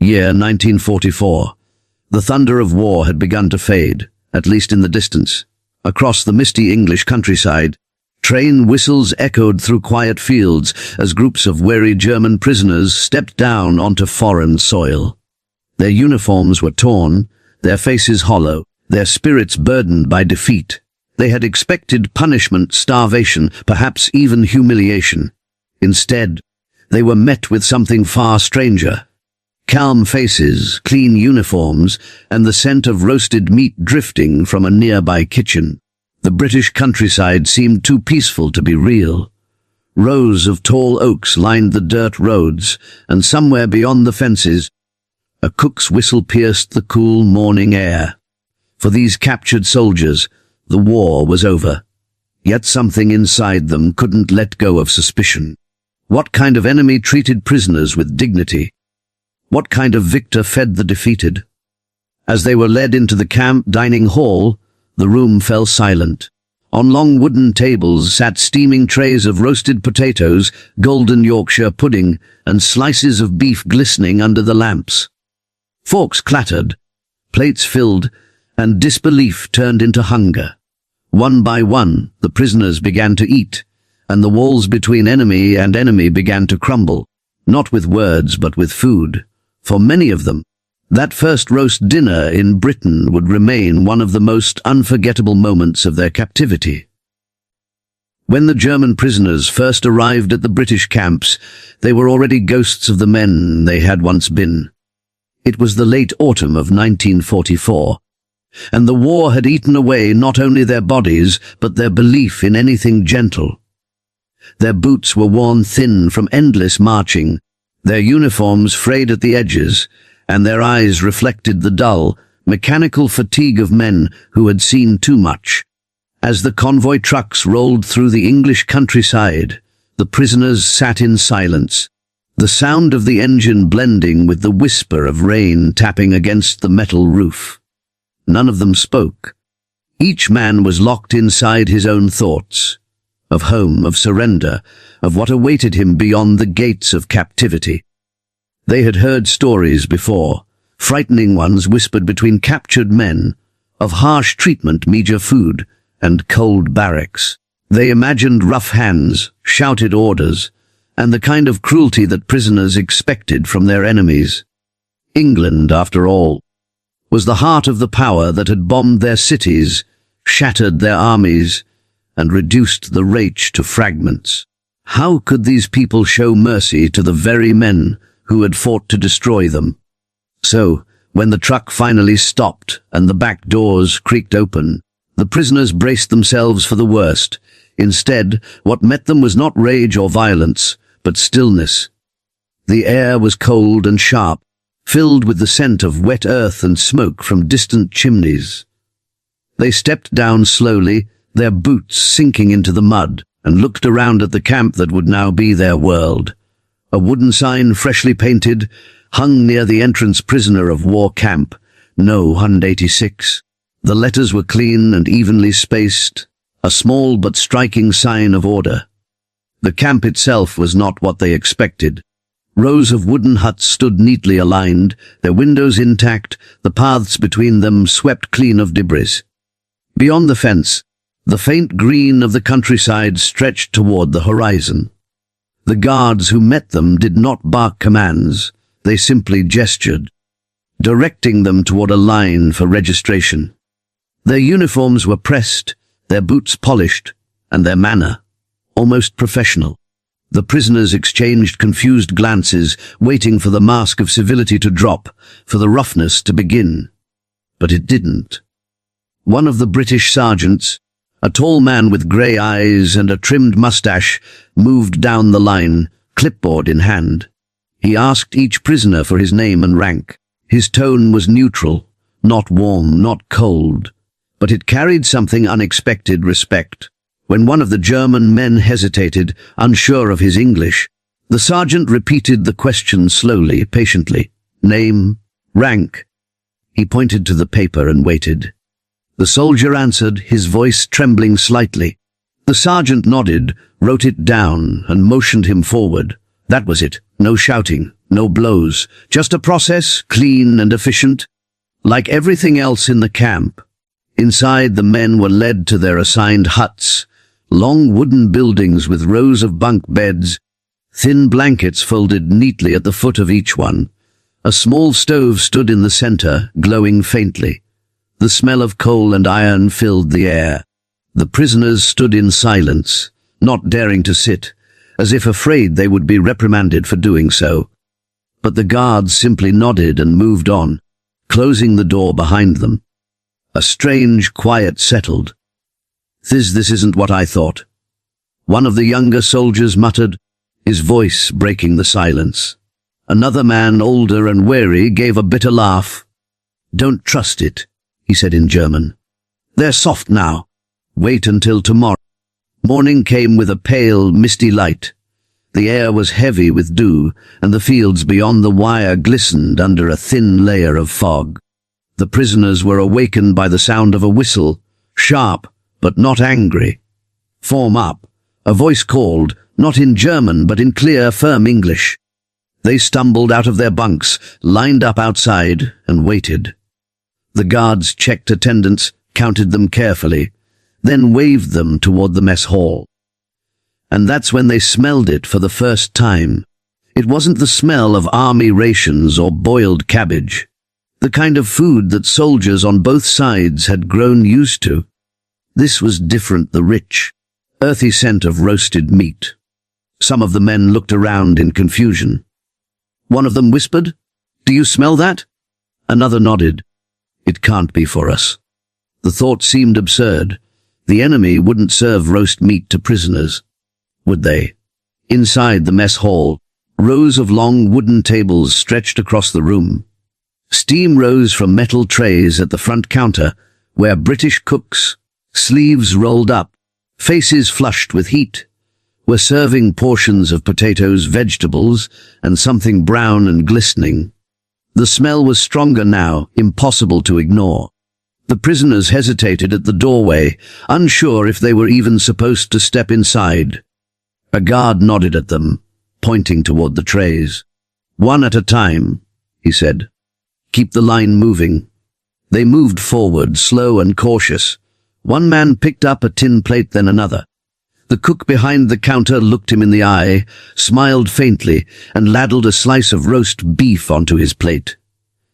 Year 1944. The thunder of war had begun to fade, at least in the distance. Across the misty English countryside, train whistles echoed through quiet fields as groups of weary German prisoners stepped down onto foreign soil. Their uniforms were torn, their faces hollow, their spirits burdened by defeat. They had expected punishment, starvation, perhaps even humiliation. Instead, they were met with something far stranger. Calm faces, clean uniforms, and the scent of roasted meat drifting from a nearby kitchen. The British countryside seemed too peaceful to be real. Rows of tall oaks lined the dirt roads, and somewhere beyond the fences, a cook's whistle pierced the cool morning air. For these captured soldiers, the war was over. Yet something inside them couldn't let go of suspicion. What kind of enemy treated prisoners with dignity? What kind of victor fed the defeated? As they were led into the camp dining hall, the room fell silent. On long wooden tables sat steaming trays of roasted potatoes, golden Yorkshire pudding, and slices of beef glistening under the lamps. Forks clattered, plates filled, and disbelief turned into hunger. One by one, the prisoners began to eat, and the walls between enemy and enemy began to crumble, not with words but with food. For many of them, that first roast dinner in Britain would remain one of the most unforgettable moments of their captivity. When the German prisoners first arrived at the British camps, they were already ghosts of the men they had once been. It was the late autumn of 1944, and the war had eaten away not only their bodies, but their belief in anything gentle. Their boots were worn thin from endless marching, their uniforms frayed at the edges, and their eyes reflected the dull, mechanical fatigue of men who had seen too much. As the convoy trucks rolled through the English countryside, the prisoners sat in silence, the sound of the engine blending with the whisper of rain tapping against the metal roof. None of them spoke. Each man was locked inside his own thoughts, of home, of surrender, of what awaited him beyond the gates of captivity. They had heard stories before, frightening ones whispered between captured men, of harsh treatment, meager food, and cold barracks. They imagined rough hands, shouted orders, and the kind of cruelty that prisoners expected from their enemies. England, after all, was the heart of the power that had bombed their cities, shattered their armies, and reduced the Reich to fragments. How could these people show mercy to the very men who had fought to destroy them? So, when the truck finally stopped and the back doors creaked open, the prisoners braced themselves for the worst. Instead, what met them was not rage or violence, but stillness. The air was cold and sharp, filled with the scent of wet earth and smoke from distant chimneys. They stepped down slowly, their boots sinking into the mud, and looked around at the camp that would now be their world. A wooden sign, freshly painted, hung near the entrance: prisoner of war camp, No. 186. The letters were clean and evenly spaced, a small but striking sign of order. The camp itself was not what they expected. Rows of wooden huts stood neatly aligned, their windows intact, the paths between them swept clean of debris. Beyond the fence, the faint green of the countryside stretched toward the horizon. The guards who met them did not bark commands, they simply gestured, directing them toward a line for registration. Their uniforms were pressed, their boots polished, and their manner almost professional. The prisoners exchanged confused glances, waiting for the mask of civility to drop, for the roughness to begin. But it didn't. One of the British sergeants, a tall man with grey eyes and a trimmed mustache, moved down the line, clipboard in hand. He asked each prisoner for his name and rank. His tone was neutral, not warm, not cold, but it carried something unexpected: respect. When one of the German men hesitated, unsure of his English, the sergeant repeated the question slowly, patiently. Name, rank. He pointed to the paper and waited. The soldier answered, his voice trembling slightly. The sergeant nodded, wrote it down, and motioned him forward. That was it. No shouting, No blows, just a process, clean and efficient. Like everything else in the camp, inside the men were led to their assigned huts, long wooden buildings with rows of bunk beds, thin blankets folded neatly at the foot of each one. A small stove stood in the center, glowing faintly. The smell of coal and iron filled the air. The prisoners stood in silence, not daring to sit, as if afraid they would be reprimanded for doing so. But the guards simply nodded and moved on, closing the door behind them. A strange quiet settled. This isn't what I thought," one of the younger soldiers muttered, his voice breaking the silence. Another man, older and wary, gave a bitter laugh. "Don't trust it," he said in German. "They're soft now. Wait until tomorrow." Morning came with a pale, misty light. The air was heavy with dew, and the fields beyond the wire glistened under a thin layer of fog. The prisoners were awakened by the sound of a whistle, sharp but not angry. "Form up," a voice called, not in German but in clear, firm English. They stumbled out of their bunks, lined up outside, and waited. The guards checked attendance, counted them carefully, then waved them toward the mess hall. And that's when they smelled it for the first time. It wasn't the smell of army rations or boiled cabbage, the kind of food that soldiers on both sides had grown used to. This was different, the rich, earthy scent of roasted meat. Some of the men looked around in confusion. One of them whispered, "Do you smell that?" Another nodded. "It can't be for us." The thought seemed absurd. The enemy wouldn't serve roast meat to prisoners, would they? Inside the mess hall, rows of long wooden tables stretched across the room. Steam rose from metal trays at the front counter, where British cooks, sleeves rolled up, faces flushed with heat, were serving portions of potatoes, vegetables, and something brown and glistening. The smell was stronger now, impossible to ignore. The prisoners hesitated at the doorway, unsure if they were even supposed to step inside. A guard nodded at them, pointing toward the trays. "One at a time," he said. "Keep the line moving." They moved forward, slow and cautious. One man picked up a tin plate, then another. The cook behind the counter looked him in the eye, smiled faintly, and ladled a slice of roast beef onto his plate.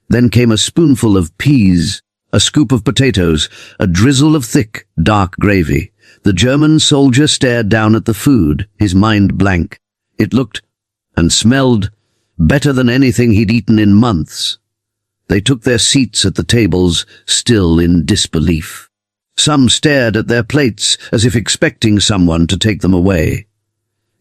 Then came a spoonful of peas, a scoop of potatoes, a drizzle of thick, dark gravy. The German soldier stared down at the food, his mind blank. It looked and smelled better than anything he'd eaten in months. They took their seats at the tables, still in disbelief. Some stared at their plates as if expecting someone to take them away.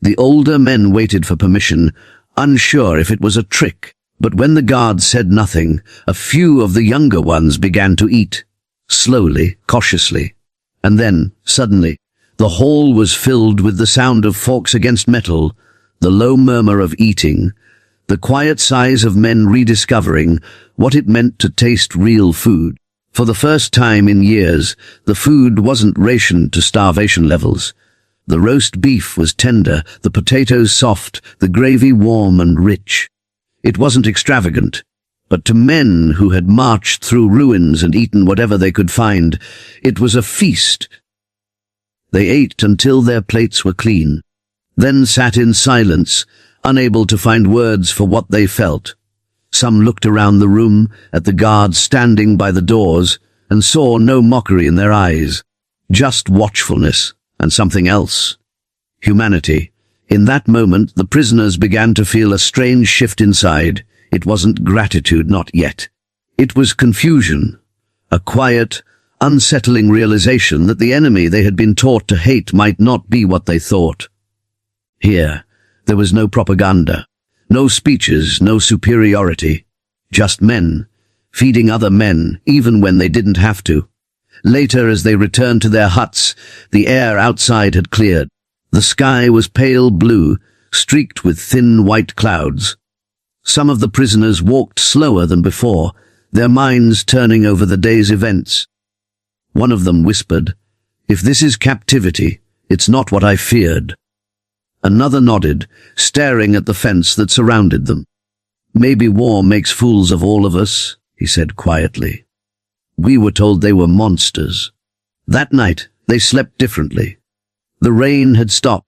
The older men waited for permission, unsure if it was a trick. But when the guards said nothing, a few of the younger ones began to eat, slowly, cautiously. And then, suddenly, the hall was filled with the sound of forks against metal, the low murmur of eating, the quiet sighs of men rediscovering what it meant to taste real food. For the first time in years, the food wasn't rationed to starvation levels. The roast beef was tender, the potatoes soft, the gravy warm and rich. It wasn't extravagant, but to men who had marched through ruins and eaten whatever they could find, it was a feast. They ate until their plates were clean, then sat in silence, unable to find words for what they felt. Some looked around the room, at the guards standing by the doors, and saw no mockery in their eyes, just watchfulness and something else. Humanity. In that moment, the prisoners began to feel a strange shift inside. It wasn't gratitude, not yet. It was confusion, a quiet, unsettling realization that the enemy they had been taught to hate might not be what they thought. Here, there was no propaganda, no speeches, no superiority, just men, feeding other men, even when they didn't have to. Later, as they returned to their huts, the air outside had cleared. The sky was pale blue, streaked with thin white clouds. Some of the prisoners walked slower than before, their minds turning over the day's events. One of them whispered, "If this is captivity, it's not what I feared." Another nodded, staring at the fence that surrounded them. Maybe war makes fools of all of us, he said quietly. We were told they were monsters. That night, they slept differently. The rain had stopped,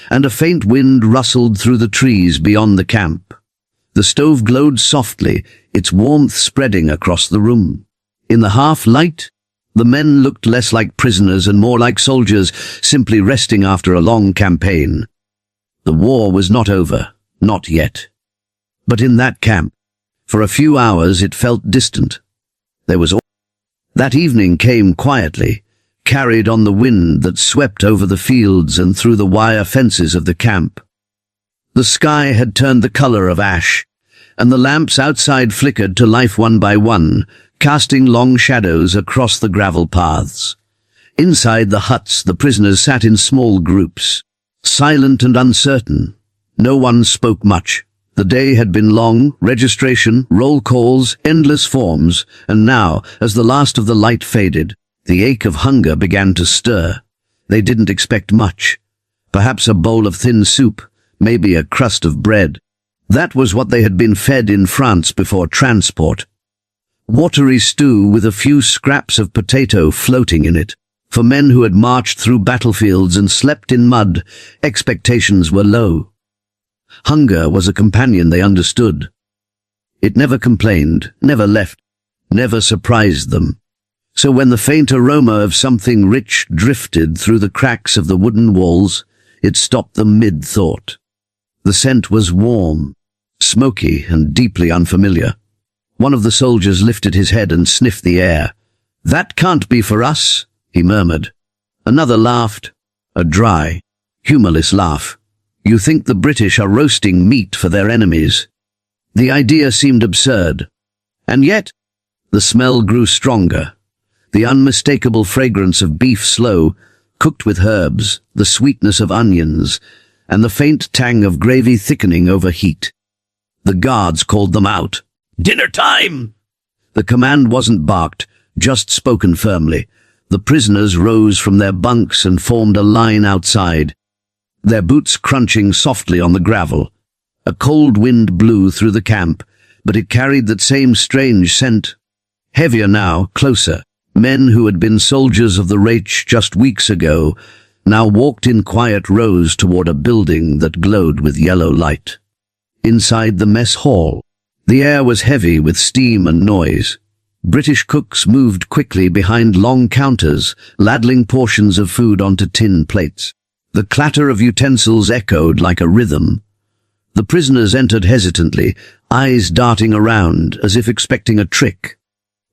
and a faint wind rustled through the trees beyond the camp. The stove glowed softly, its warmth spreading across the room. In the half-light, the men looked less like prisoners and more like soldiers, simply resting after a long campaign. The war was not over, not yet. But in that camp, for a few hours it felt distant. There was That evening came quietly, carried on the wind that swept over the fields and through the wire fences of the camp. The sky had turned the color of ash, and the lamps outside flickered to life one by one, casting long shadows across the gravel paths. Inside the huts, the prisoners sat in small groups, silent and uncertain. No one spoke much. The day had been long, registration, roll calls, endless forms, and now, as the last of the light faded, the ache of hunger began to stir. They didn't expect much. Perhaps a bowl of thin soup, maybe a crust of bread. That was what they had been fed in France before transport. Watery stew with a few scraps of potato floating in it. For men who had marched through battlefields and slept in mud, expectations were low. Hunger was a companion they understood. It never complained, never left, never surprised them. So when the faint aroma of something rich drifted through the cracks of the wooden walls, it stopped them mid-thought. The scent was warm, smoky, and deeply unfamiliar. One of the soldiers lifted his head and sniffed the air. "That can't be for us," he murmured. Another laughed, a dry, humorless laugh. "You think the British are roasting meat for their enemies?" The idea seemed absurd. And yet, the smell grew stronger. The unmistakable fragrance of beef slow, cooked with herbs, the sweetness of onions, and the faint tang of gravy thickening over heat. The guards called them out. "Dinner time!" The command wasn't barked, just spoken firmly. The prisoners rose from their bunks and formed a line outside, their boots crunching softly on the gravel. A cold wind blew through the camp, but it carried that same strange scent. Heavier now, closer. Men who had been soldiers of the Reich just weeks ago now walked in quiet rows toward a building that glowed with yellow light. Inside the mess hall, the air was heavy with steam and noise. British cooks moved quickly behind long counters, ladling portions of food onto tin plates. The clatter of utensils echoed like a rhythm. The prisoners entered hesitantly, eyes darting around as if expecting a trick.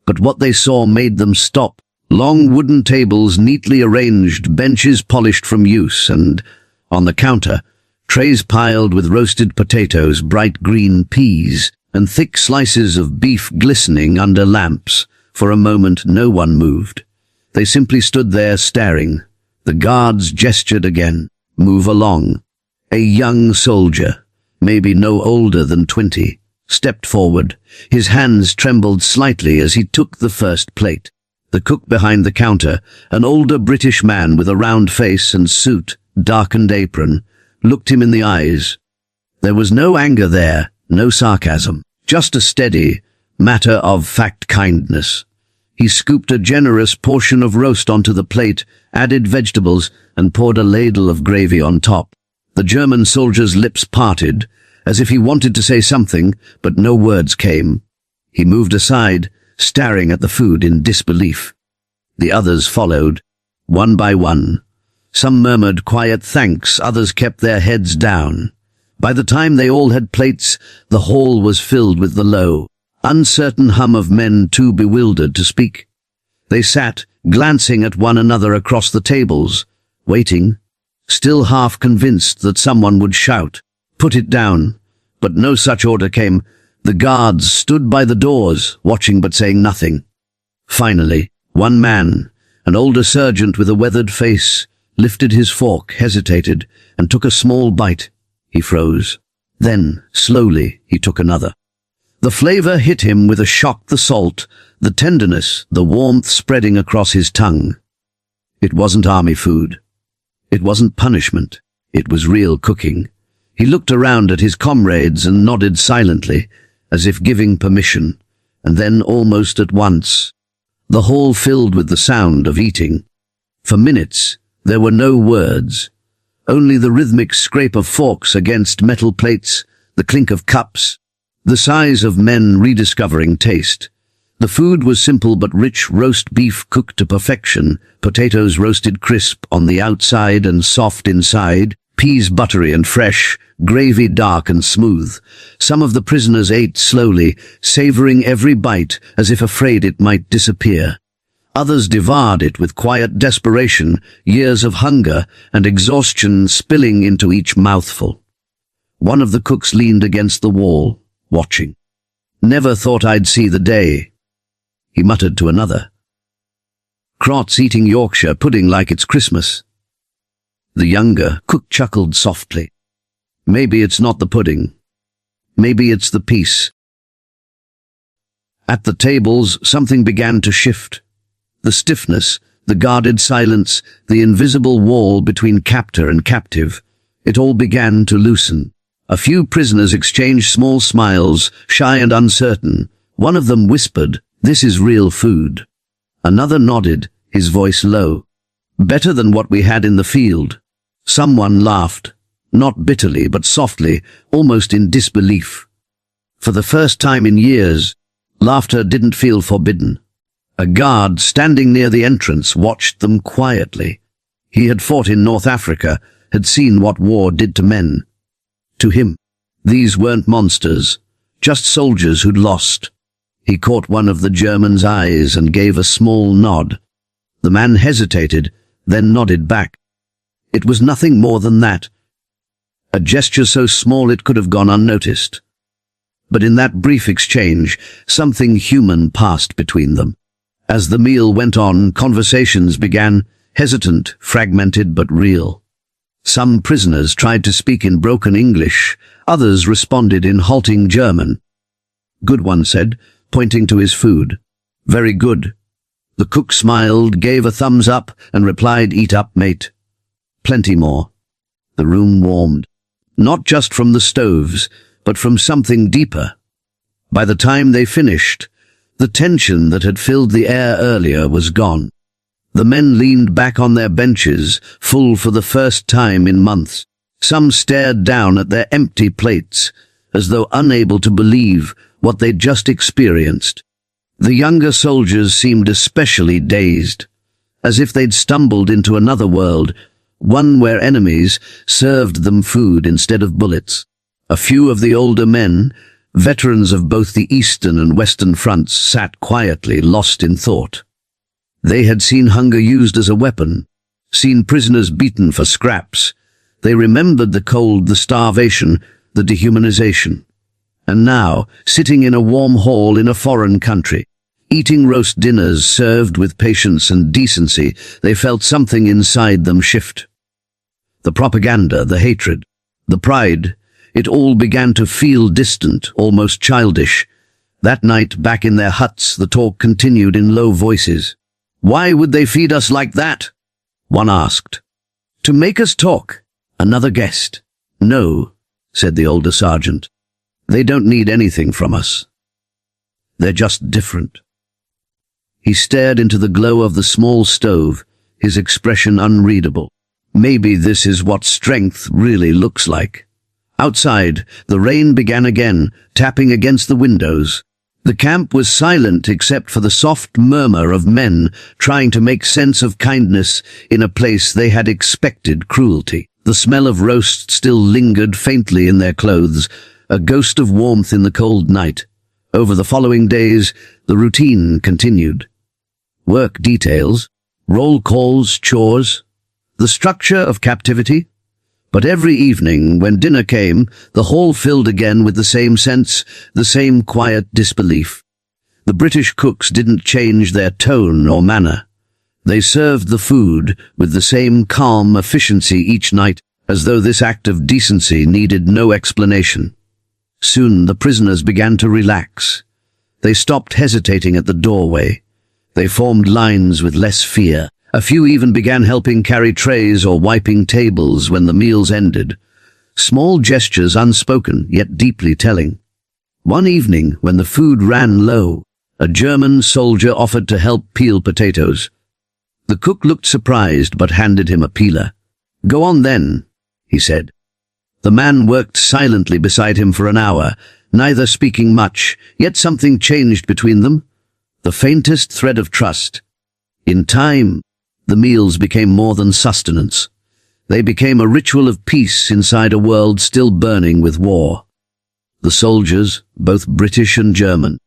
But what they saw made them stop. Long wooden tables neatly arranged, benches polished from use, and, on the counter, trays piled with roasted potatoes, bright green peas, and thick slices of beef glistening under lamps. For a moment no one moved. They simply stood there staring. The guards gestured again. "Move along." A young soldier, maybe no older than 20, stepped forward. His hands trembled slightly as he took the first plate. The cook behind the counter, an older British man with a round face and suit, darkened apron, looked him in the eyes. There was no anger there, no sarcasm, just a steady, matter-of-fact kindness. He scooped a generous portion of roast onto the plate, added vegetables, and poured a ladle of gravy on top. The German soldier's lips parted, as if he wanted to say something, but no words came. He moved aside, staring at the food in disbelief. The others followed, one by one. Some murmured quiet thanks, others kept their heads down. By the time they all had plates, the hall was filled with the low, uncertain hum of men too bewildered to speak. They sat, glancing at one another across the tables, waiting, still half convinced that someone would shout, "Put it down." But no such order came. The guards stood by the doors, watching but saying nothing. Finally, one man, an older sergeant with a weathered face, lifted his fork, hesitated, and took a small bite. He froze. Then, slowly, he took another. The flavor hit him with a shock, the salt, the tenderness, the warmth spreading across his tongue. It wasn't army food. It wasn't punishment. It was real cooking. He looked around at his comrades and nodded silently. as if giving permission, and then almost at once, the hall filled with the sound of eating. For minutes, there were no words, only the rhythmic scrape of forks against metal plates, the clink of cups, the sighs of men rediscovering taste. The food was simple but rich: roast beef cooked to perfection, potatoes roasted crisp on the outside and soft inside, peas buttery and fresh, gravy dark and smooth. Some of the prisoners ate slowly, savoring every bite as if afraid it might disappear. Others devoured it with quiet desperation, years of hunger and exhaustion spilling into each mouthful. One of the cooks leaned against the wall, watching. "Never thought I'd see the day," he muttered to another. "Crot's eating Yorkshire pudding like it's Christmas." The younger cook chuckled softly. "Maybe it's not the pudding. Maybe it's the peace." At the tables, something began to shift. The stiffness, the guarded silence, the invisible wall between captor and captive, it all began to loosen. A few prisoners exchanged small smiles, shy and uncertain. One of them whispered, "This is real food." Another nodded, his voice low. "Better than what we had in the field." Someone laughed, not bitterly but softly, almost in disbelief. For the first time in years, laughter didn't feel forbidden. A guard standing near the entrance watched them quietly. He had fought in North Africa, had seen what war did to men. To him, these weren't monsters, just soldiers who'd lost. He caught one of the German's eyes and gave a small nod. The man hesitated, then nodded back. It was nothing more than that. A gesture so small it could have gone unnoticed. But in that brief exchange, something human passed between them. As the meal went on, conversations began, hesitant, fragmented but real. Some prisoners tried to speak in broken English, others responded in halting German. "Good," one said, pointing to his food. "Very good." The cook smiled, gave a thumbs up, and replied, "Eat up, mate." "Plenty more." The room warmed, not just from the stoves, but from something deeper. By the time they finished, the tension that had filled the air earlier was gone. The men leaned back on their benches, full for the first time in months. Some stared down at their empty plates, as though unable to believe what they'd just experienced. The younger soldiers seemed especially dazed, as if they'd stumbled into another world, one where enemies served them food instead of bullets. A few of the older men, veterans of both the Eastern and Western fronts, sat quietly, lost in thought. They had seen hunger used as a weapon, seen prisoners beaten for scraps. They remembered the cold, the starvation, the dehumanization. And now, sitting in a warm hall in a foreign country, eating roast dinners served with patience and decency, they felt something inside them shift. The propaganda, the hatred, the pride, it all began to feel distant, almost childish. That night, back in their huts, the talk continued in low voices. "Why would they feed us like that?" one asked. "To make us talk," another guessed. "No," said the older sergeant. "They don't need anything from us. They're just different." He stared into the glow of the small stove, his expression unreadable. Maybe this is what strength really looks like. Outside, the rain began again, tapping against the windows. The camp was silent except for the soft murmur of men trying to make sense of kindness in a place they had expected cruelty. The smell of roast still lingered faintly in their clothes, a ghost of warmth in the cold night. Over the following days, the routine continued. Work details, roll calls, chores, the structure of captivity. But every evening, when dinner came, the hall filled again with the same sense, the same quiet disbelief. The British cooks didn't change their tone or manner. They served the food with the same calm efficiency each night, as though this act of decency needed no explanation. Soon the prisoners began to relax. They stopped hesitating at the doorway. They formed lines with less fear. A few even began helping carry trays or wiping tables when the meals ended. Small gestures, unspoken, yet deeply telling. One evening, when the food ran low, a German soldier offered to help peel potatoes. The cook looked surprised but handed him a peeler. "Go on then," he said. The man worked silently beside him for an hour, neither speaking much, yet something changed between them. The faintest thread of trust. In time, the meals became more than sustenance. They became a ritual of peace inside a world still burning with war. The soldiers, both British and German,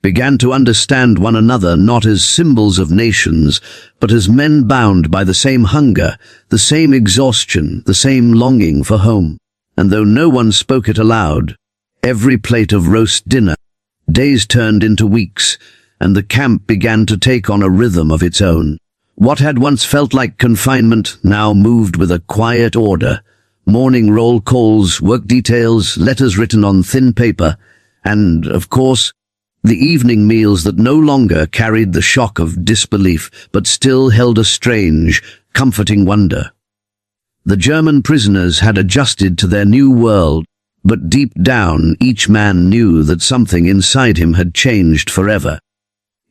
began to understand one another not as symbols of nations, but as men bound by the same hunger, the same exhaustion, the same longing for home. And though no one spoke it aloud, every plate of roast dinner, days turned into weeks, and the camp began to take on a rhythm of its own. What had once felt like confinement now moved with a quiet order. Morning roll calls, work details, letters written on thin paper, and, of course, the evening meals that no longer carried the shock of disbelief, but still held a strange, comforting wonder. The German prisoners had adjusted to their new world, but deep down each man knew that something inside him had changed forever.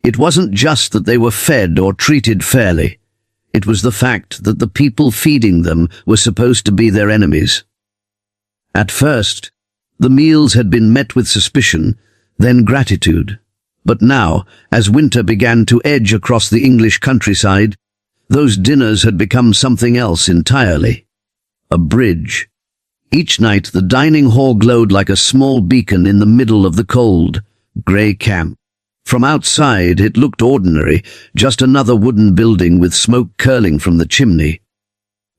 It wasn't just that they were fed or treated fairly. It was the fact that the people feeding them were supposed to be their enemies. At first, the meals had been met with suspicion, then gratitude. But now, as winter began to edge across the English countryside, those dinners had become something else entirely. A bridge. Each night the dining hall glowed like a small beacon in the middle of the cold, grey camp. From outside it looked ordinary, just another wooden building with smoke curling from the chimney.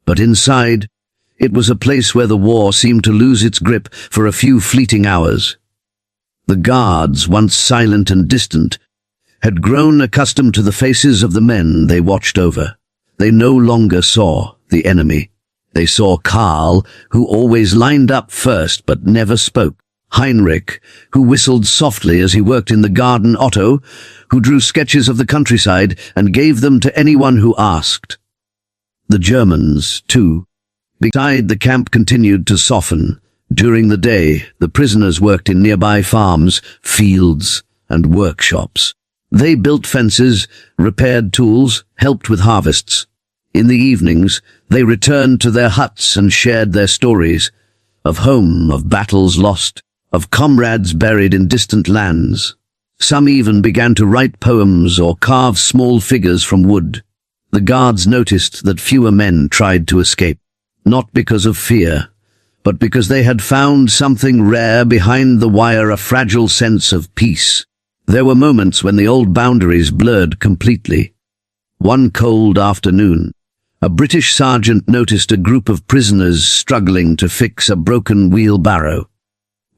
But inside, it was a place where the war seemed to lose its grip for a few fleeting hours. The guards, once silent and distant, had grown accustomed to the faces of the men they watched over. They no longer saw the enemy. They saw Karl, who always lined up first but never spoke. Heinrich, who whistled softly as he worked in the garden. Otto, who drew sketches of the countryside and gave them to anyone who asked. The Germans, too. Beside the camp continued to soften. During the day, the prisoners worked in nearby farms, fields, and workshops. They built fences, repaired tools, helped with harvests. In the evenings, they returned to their huts and shared their stories of home, of battles lost, of comrades buried in distant lands. Some even began to write poems or carve small figures from wood. The guards noticed that fewer men tried to escape, not because of fear, but because they had found something rare behind the wire, a fragile sense of peace. There were moments when the old boundaries blurred completely. One cold afternoon, a British sergeant noticed a group of prisoners struggling to fix a broken wheelbarrow.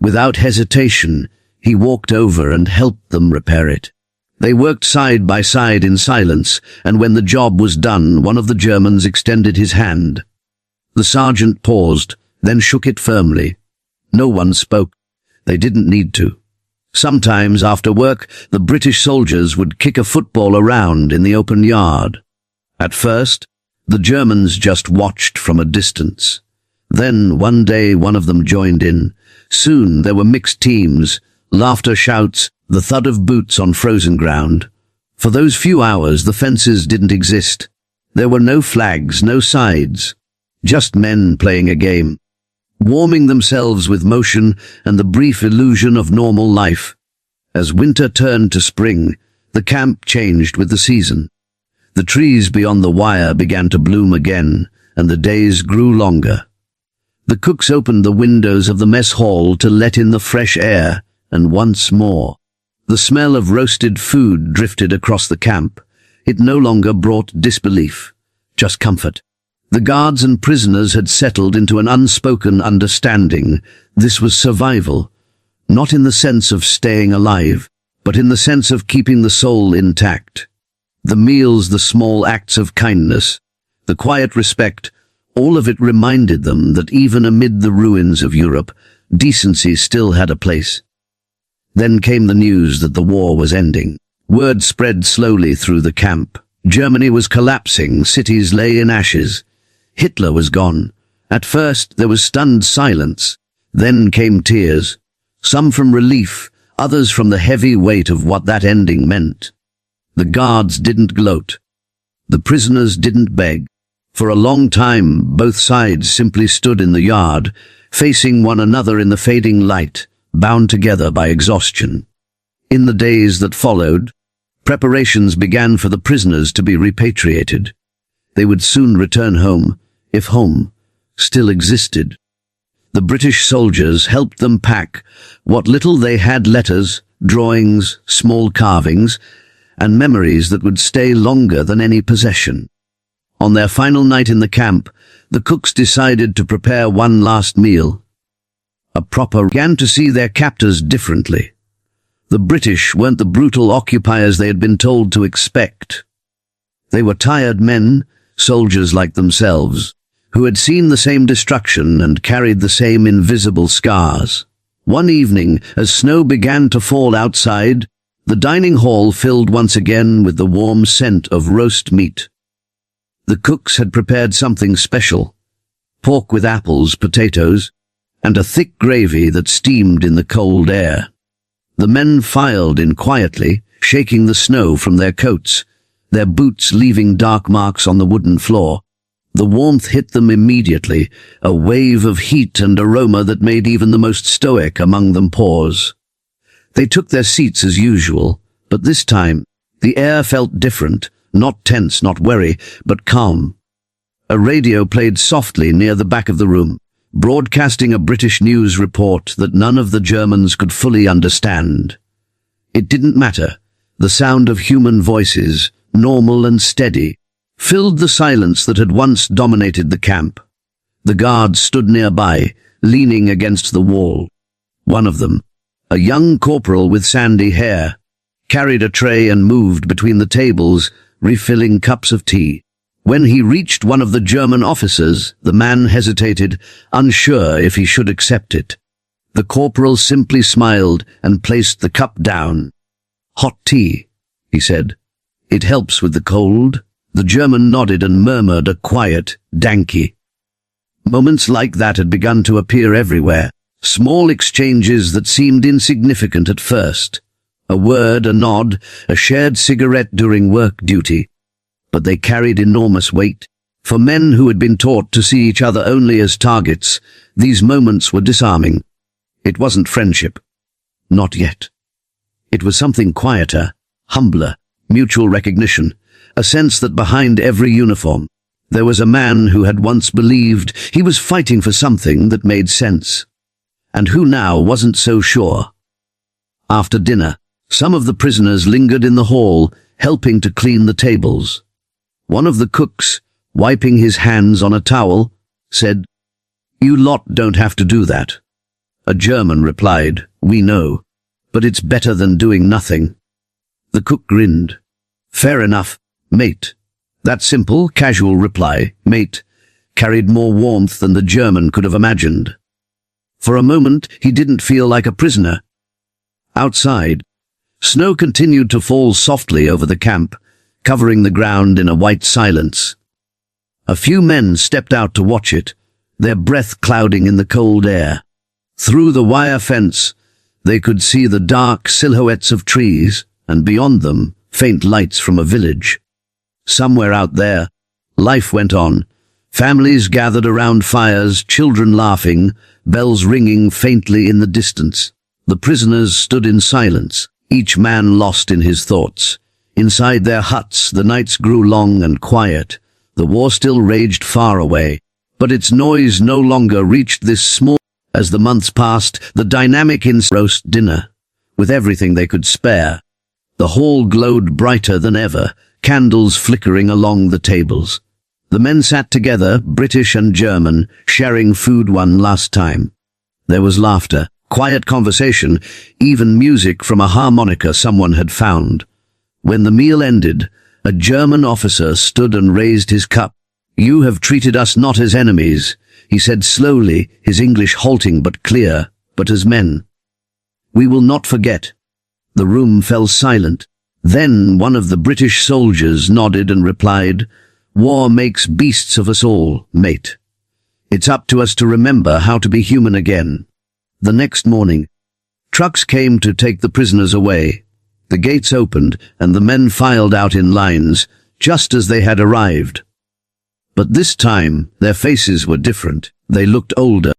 Without hesitation, he walked over and helped them repair it. They worked side by side in silence, and when the job was done, one of the Germans extended his hand. The sergeant paused, then shook it firmly. No one spoke. They didn't need to. Sometimes after work, the British soldiers would kick a football around in the open yard. At first, the Germans just watched from a distance. Then, one day, one of them joined in. Soon there were mixed teams, laughter, shouts, the thud of boots on frozen ground. For those few hours, the fences didn't exist. There were no flags, no sides. Just men playing a game, warming themselves with motion and the brief illusion of normal life. As winter turned to spring, the camp changed with the season. The trees beyond the wire began to bloom again, and the days grew longer. The cooks opened the windows of the mess hall to let in the fresh air, and once more, the smell of roasted food drifted across the camp. It no longer brought disbelief, just comfort. The guards and prisoners had settled into an unspoken understanding. This was survival, not in the sense of staying alive, but in the sense of keeping the soul intact. The meals, the small acts of kindness, the quiet respect, all of it reminded them that even amid the ruins of Europe, decency still had a place. Then came the news that the war was ending. Word spread slowly through the camp. Germany was collapsing, cities lay in ashes. Hitler was gone. At first there was stunned silence. Then came tears, some from relief, others from the heavy weight of what that ending meant. The guards didn't gloat. The prisoners didn't beg. For a long time, both sides simply stood in the yard, facing one another in the fading light, bound together by exhaustion. In the days that followed, preparations began for the prisoners to be repatriated. They would soon return home, if home still existed. The British soldiers helped them pack what little they had: letters, drawings, small carvings, and memories that would stay longer than any possession. On their final night in the camp, the cooks decided to prepare one last meal. Began to see their captors differently. The British weren't the brutal occupiers they had been told to expect. They were tired men, soldiers like themselves, who had seen the same destruction and carried the same invisible scars. One evening, as snow began to fall outside, the dining hall filled once again with the warm scent of roast meat. The cooks had prepared something special: pork with apples, potatoes, and a thick gravy that steamed in the cold air. The men filed in quietly, shaking the snow from their coats, their boots leaving dark marks on the wooden floor. The warmth hit them immediately, a wave of heat and aroma that made even the most stoic among them pause. They took their seats as usual, but this time, the air felt different, not tense, not wary, but calm. A radio played softly near the back of the room, broadcasting a British news report that none of the Germans could fully understand. It didn't matter. The sound of human voices, normal and steady, filled the silence that had once dominated the camp. The guards stood nearby, leaning against the wall. One of them, a young corporal with sandy hair, carried a tray and moved between the tables, refilling cups of tea. When he reached one of the German officers, the man hesitated, unsure if he should accept it. The corporal simply smiled and placed the cup down. "Hot tea," he said. "It helps with the cold." The German nodded and murmured a quiet, "Danke." Moments like that had begun to appear everywhere, small exchanges that seemed insignificant at first. A word, a nod, a shared cigarette during work duty. But they carried enormous weight. For men who had been taught to see each other only as targets, these moments were disarming. It wasn't friendship. Not yet. It was something quieter, humbler, mutual recognition, a sense that behind every uniform, there was a man who had once believed he was fighting for something that made sense, and who now wasn't so sure. After dinner, some of the prisoners lingered in the hall, helping to clean the tables. One of the cooks, wiping his hands on a towel, said, "You lot don't have to do that." A German replied, "We know, but it's better than doing nothing." The cook grinned. "Fair enough, mate." That simple, casual reply, "mate," carried more warmth than the German could have imagined. For a moment, he didn't feel like a prisoner. Outside, snow continued to fall softly over the camp, covering the ground in a white silence. A few men stepped out to watch it, their breath clouding in the cold air. Through the wire fence, they could see the dark silhouettes of trees, and beyond them, faint lights from a village. Somewhere out there, life went on. Families gathered around fires, children laughing, bells ringing faintly in the distance. The prisoners stood in silence, each man lost in his thoughts. Inside their huts, the nights grew long and quiet. The war still raged far away, but its noise no longer reached this small. As the months passed, the dynamic roast dinner, with everything they could spare. The hall glowed brighter than ever, candles flickering along the tables. The men sat together, British and German, sharing food one last time. There was laughter, quiet conversation, even music from a harmonica someone had found. When the meal ended, a German officer stood and raised his cup. "You have treated us not as enemies," he said slowly, his English halting but clear, "but as men. We will not forget." The room fell silent. Then one of the British soldiers nodded and replied, "War makes beasts of us all, mate. It's up to us to remember how to be human again." The next morning, Trucks came to take the prisoners away. The gates opened, and the men filed out in lines, just as they had arrived. But this time, their faces were different. They looked older.